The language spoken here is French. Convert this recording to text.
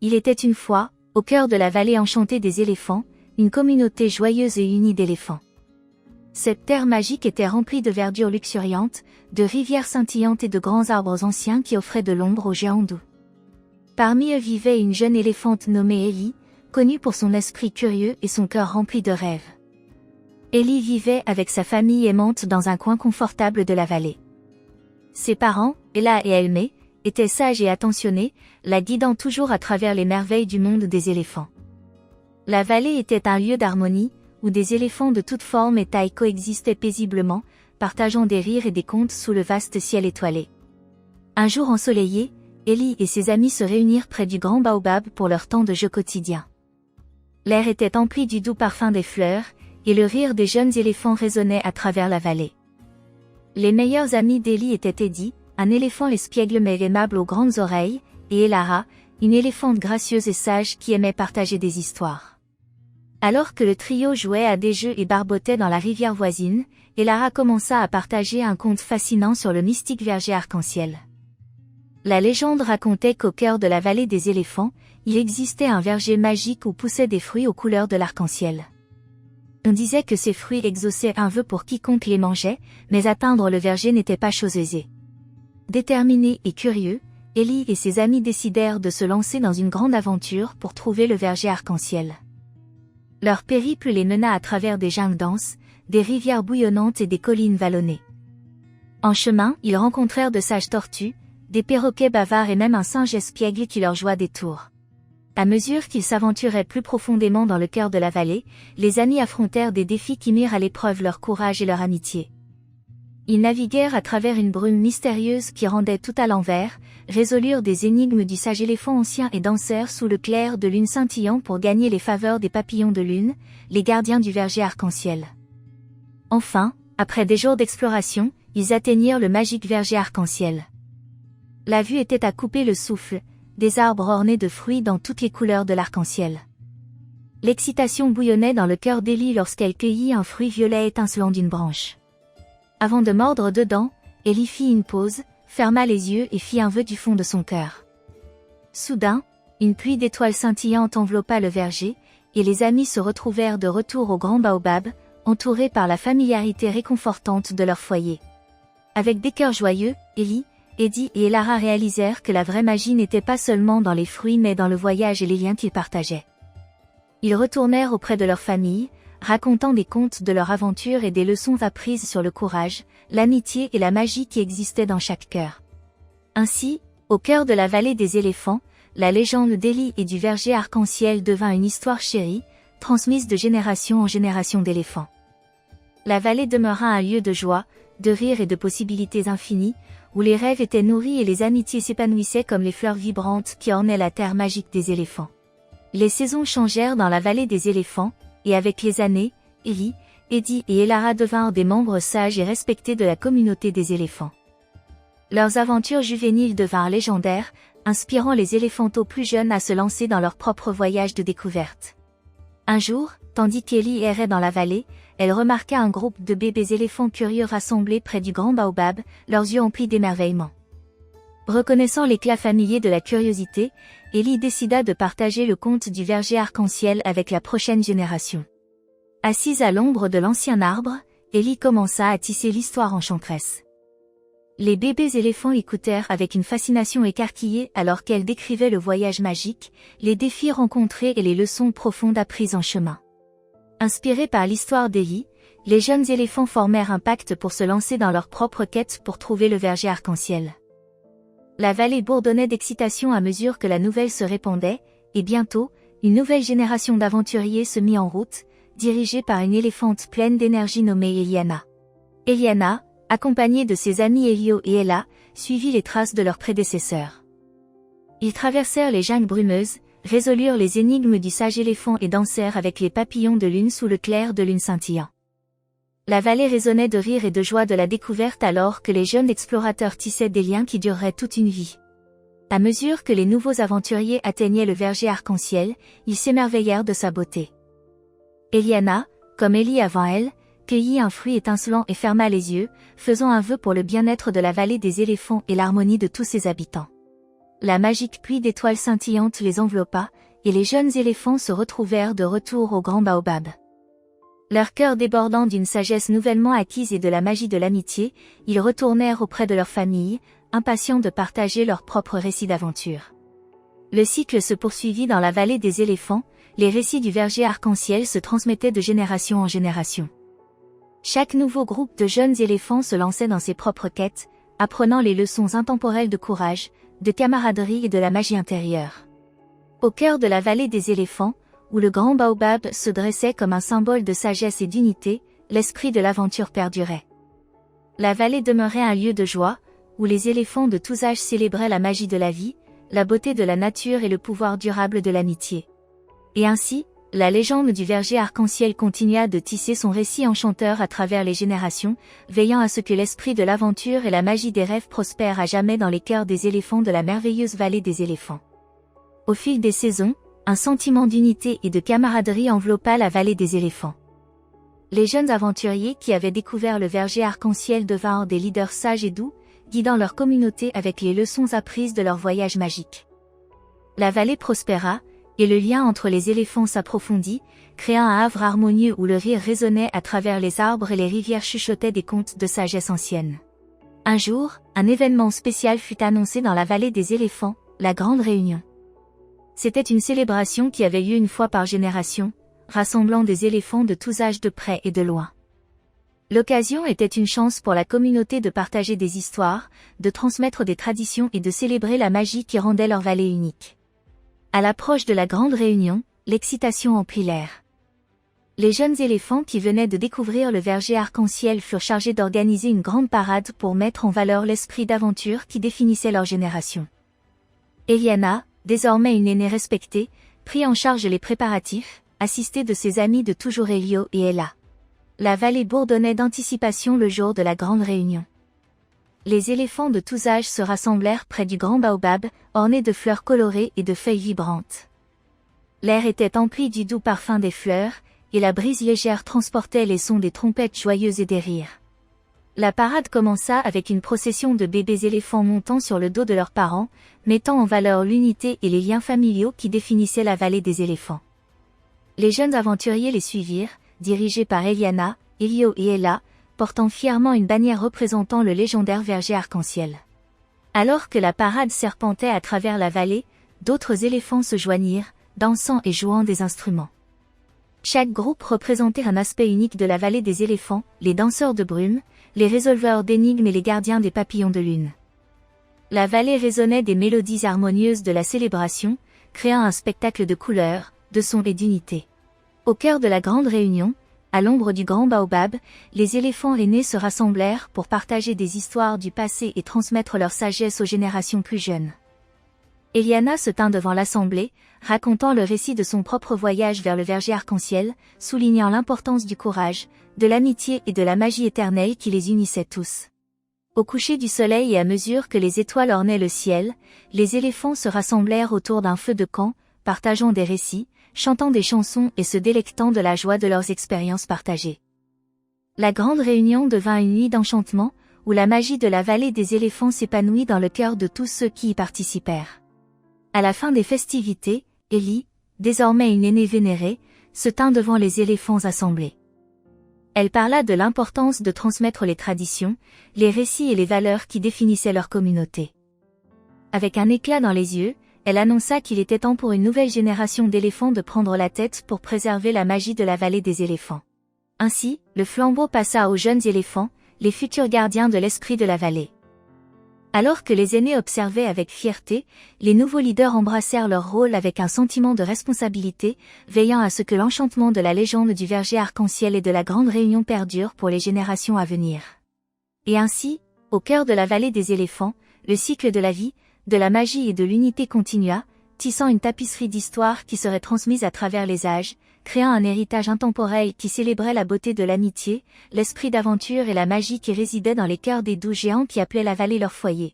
Il était une fois, au cœur de la vallée enchantée des éléphants, une communauté joyeuse et unie d'éléphants. Cette terre magique était remplie de verdure luxuriante, de rivières scintillantes et de grands arbres anciens qui offraient de l'ombre aux géants doux. Parmi eux vivait une jeune éléphante nommée Ellie, connue pour son esprit curieux et son cœur rempli de rêves. Ellie vivait avec sa famille aimante dans un coin confortable de la vallée. Ses parents, Ella et Elmé, étaient sages et attentionnés, la guidant toujours à travers les merveilles du monde des éléphants. La vallée était un lieu d'harmonie, où des éléphants de toutes formes et tailles coexistaient paisiblement, partageant des rires et des contes sous le vaste ciel étoilé. Un jour ensoleillé, Ellie et ses amis se réunirent près du grand baobab pour leur temps de jeu quotidien. L'air était empli du doux parfum des fleurs, et le rire des jeunes éléphants résonnait à travers la vallée. Les meilleurs amis d'Ellie étaient Eddie, un éléphant espiègle mais aimable aux grandes oreilles, et Elara, une éléphante gracieuse et sage qui aimait partager des histoires. Alors que le trio jouait à des jeux et barbotait dans la rivière voisine, Elara commença à partager un conte fascinant sur le mystique verger arc-en-ciel. La légende racontait qu'au cœur de la vallée des éléphants, il existait un verger magique où poussaient des fruits aux couleurs de l'arc-en-ciel. On disait que ces fruits exauçaient un vœu pour quiconque les mangeait, mais atteindre le verger n'était pas chose aisée. Déterminés et curieux, Ellie et ses amis décidèrent de se lancer dans une grande aventure pour trouver le verger arc-en-ciel. Leur périple les mena à travers des jungles denses, des rivières bouillonnantes et des collines vallonnées. En chemin, ils rencontrèrent de sages tortues, des perroquets bavards et même un singe espiègle qui leur joua des tours. À mesure qu'ils s'aventuraient plus profondément dans le cœur de la vallée, les amis affrontèrent des défis qui mirent à l'épreuve leur courage et leur amitié. Ils naviguèrent à travers une brume mystérieuse qui rendait tout à l'envers, résolurent des énigmes du sage éléphant ancien et dansèrent sous le clair de lune scintillant pour gagner les faveurs des papillons de lune, les gardiens du verger arc-en-ciel. Enfin, après des jours d'exploration, ils atteignirent le magique verger arc-en-ciel. La vue était à couper le souffle, des arbres ornés de fruits dans toutes les couleurs de l'arc-en-ciel. L'excitation bouillonnait dans le cœur d'Ellie lorsqu'elle cueillit un fruit violet étincelant d'une branche. Avant de mordre dedans, Ellie fit une pause, ferma les yeux et fit un vœu du fond de son cœur. Soudain, une pluie d'étoiles scintillantes enveloppa le verger, et les amis se retrouvèrent de retour au grand baobab, entourés par la familiarité réconfortante de leur foyer. Avec des cœurs joyeux, Ellie, Eddie et Elara réalisèrent que la vraie magie n'était pas seulement dans les fruits mais dans le voyage et les liens qu'ils partageaient. Ils retournèrent auprès de leur famille, racontant des contes de leur aventure et des leçons apprises sur le courage, l'amitié et la magie qui existaient dans chaque cœur. Ainsi, au cœur de la vallée des éléphants, la légende d'Ellie et du verger arc-en-ciel devint une histoire chérie, transmise de génération en génération d'éléphants. La vallée demeura un lieu de joie, de rire et de possibilités infinies, où les rêves étaient nourris et les amitiés s'épanouissaient comme les fleurs vibrantes qui ornaient la terre magique des éléphants. Les saisons changèrent dans la vallée des éléphants, et avec les années, Ellie, Eddie et Elara devinrent des membres sages et respectés de la communauté des éléphants. Leurs aventures juvéniles devinrent légendaires, inspirant les éléphantos plus jeunes à se lancer dans leur propre voyage de découverte. Un jour, tandis qu'Ellie errait dans la vallée, elle remarqua un groupe de bébés éléphants curieux rassemblés près du grand baobab, leurs yeux emplis d'émerveillement. Reconnaissant l'éclat familier de la curiosité, Ellie décida de partager le conte du verger arc-en-ciel avec la prochaine génération. Assise à l'ombre de l'ancien arbre, Ellie commença à tisser l'histoire enchanteresse. Les bébés éléphants écoutèrent avec une fascination écarquillée alors qu'elle décrivait le voyage magique, les défis rencontrés et les leçons profondes apprises en chemin. Inspirés par l'histoire d'Ellie, les jeunes éléphants formèrent un pacte pour se lancer dans leur propre quête pour trouver le verger arc-en-ciel. La vallée bourdonnait d'excitation à mesure que la nouvelle se répandait, et bientôt, une nouvelle génération d'aventuriers se mit en route, dirigée par une éléphante pleine d'énergie nommée Eliana. Eliana, accompagnée de ses amis Elio et Ella, suivit les traces de leurs prédécesseurs. Ils traversèrent les jungles brumeuses, résolurent les énigmes du sage éléphant et dansèrent avec les papillons de lune sous le clair de lune scintillant. La vallée résonnait de rire et de joie de la découverte alors que les jeunes explorateurs tissaient des liens qui dureraient toute une vie. À mesure que les nouveaux aventuriers atteignaient le verger arc-en-ciel, ils s'émerveillèrent de sa beauté. Eliana, comme Ellie avant elle, cueillit un fruit étincelant et ferma les yeux, faisant un vœu pour le bien-être de la vallée des éléphants et l'harmonie de tous ses habitants. la magique pluie d'étoiles scintillantes les enveloppa, et les jeunes éléphants se retrouvèrent de retour au grand baobab. Leur cœur débordant d'une sagesse nouvellement acquise et de la magie de l'amitié, ils retournèrent auprès de leur famille, impatients de partager leur propre récit d'aventure. Le cycle se poursuivit dans la vallée des éléphants, les récits du verger arc-en-ciel se transmettaient de génération en génération. Chaque nouveau groupe de jeunes éléphants se lançait dans ses propres quêtes, apprenant les leçons intemporelles de courage, de camaraderie et de la magie intérieure. Au cœur de la vallée des éléphants, où le grand baobab se dressait comme un symbole de sagesse et d'unité, l'esprit de l'aventure perdurait. La vallée demeurait un lieu de joie, où les éléphants de tous âges célébraient la magie de la vie, la beauté de la nature et le pouvoir durable de l'amitié. Et ainsi, la légende du verger arc-en-ciel continua de tisser son récit enchanteur à travers les générations, veillant à ce que l'esprit de l'aventure et la magie des rêves prospèrent à jamais dans les cœurs des éléphants de la merveilleuse vallée des éléphants. Au fil des saisons, un sentiment d'unité et de camaraderie enveloppa la vallée des éléphants. Les jeunes aventuriers qui avaient découvert le verger arc-en-ciel devinrent des leaders sages et doux, guidant leur communauté avec les leçons apprises de leur voyage magique. La vallée prospéra, et le lien entre les éléphants s'approfondit, créant un havre harmonieux où le rire résonnait à travers les arbres et les rivières chuchotaient des contes de sagesse ancienne. Un jour, un événement spécial fut annoncé dans la vallée des éléphants, la Grande Réunion. C'était une célébration qui avait lieu une fois par génération, rassemblant des éléphants de tous âges de près et de loin. L'occasion était une chance pour la communauté de partager des histoires, de transmettre des traditions et de célébrer la magie qui rendait leur vallée unique. À l'approche de la Grande Réunion, l'excitation emplit l'air. Les jeunes éléphants qui venaient de découvrir le verger arc-en-ciel furent chargés d'organiser une grande parade pour mettre en valeur l'esprit d'aventure qui définissait leur génération. Eliana, désormais une aînée respectée, prit en charge les préparatifs, assistée de ses amis de toujours Elio et Ella. La vallée bourdonnait d'anticipation le jour de la Grande Réunion. Les éléphants de tous âges se rassemblèrent près du grand baobab, orné de fleurs colorées et de feuilles vibrantes. L'air était empli du doux parfum des fleurs, et la brise légère transportait les sons des trompettes joyeuses et des rires. La parade commença avec une procession de bébés éléphants montant sur le dos de leurs parents, mettant en valeur l'unité et les liens familiaux qui définissaient la vallée des éléphants. Les jeunes aventuriers les suivirent, dirigés par Eliana, Elio et Ella, portant fièrement une bannière représentant le légendaire verger arc-en-ciel. Alors que la parade serpentait à travers la vallée, d'autres éléphants se joignirent, dansant et jouant des instruments. Chaque groupe représentait un aspect unique de la vallée des éléphants, les danseurs de brume, les résolveurs d'énigmes et les gardiens des papillons de lune. La vallée résonnait des mélodies harmonieuses de la célébration, créant un spectacle de couleurs, de sons et d'unité. Au cœur de la Grande Réunion, à l'ombre du grand baobab, les éléphants aînés se rassemblèrent pour partager des histoires du passé et transmettre leur sagesse aux générations plus jeunes. Eliana se tint devant l'assemblée, racontant le récit de son propre voyage vers le verger arc-en-ciel, soulignant l'importance du courage, de l'amitié et de la magie éternelle qui les unissait tous. Au coucher du soleil et à mesure que les étoiles ornaient le ciel, les éléphants se rassemblèrent autour d'un feu de camp, partageant des récits, chantant des chansons et se délectant de la joie de leurs expériences partagées. La Grande Réunion devint une nuit d'enchantement, où la magie de la vallée des éléphants s'épanouit dans le cœur de tous ceux qui y participèrent. À la fin des festivités, Ellie, désormais une aînée vénérée, se tint devant les éléphants assemblés. Elle parla de l'importance de transmettre les traditions, les récits et les valeurs qui définissaient leur communauté. Avec un éclat dans les yeux, elle annonça qu'il était temps pour une nouvelle génération d'éléphants de prendre la tête pour préserver la magie de la vallée des éléphants. Ainsi, le flambeau passa aux jeunes éléphants, les futurs gardiens de l'esprit de la vallée. Alors que les aînés observaient avec fierté, les nouveaux leaders embrassèrent leur rôle avec un sentiment de responsabilité, veillant à ce que l'enchantement de la légende du verger arc-en-ciel et de la Grande Réunion perdure pour les générations à venir. Et ainsi, au cœur de la vallée des éléphants, le cycle de la vie, de la magie et de l'unité continua, tissant une tapisserie d'histoires qui serait transmise à travers les âges, créant un héritage intemporel qui célébrait la beauté de l'amitié, l'esprit d'aventure et la magie qui résidait dans les cœurs des doux géants qui appelaient la vallée leur foyer.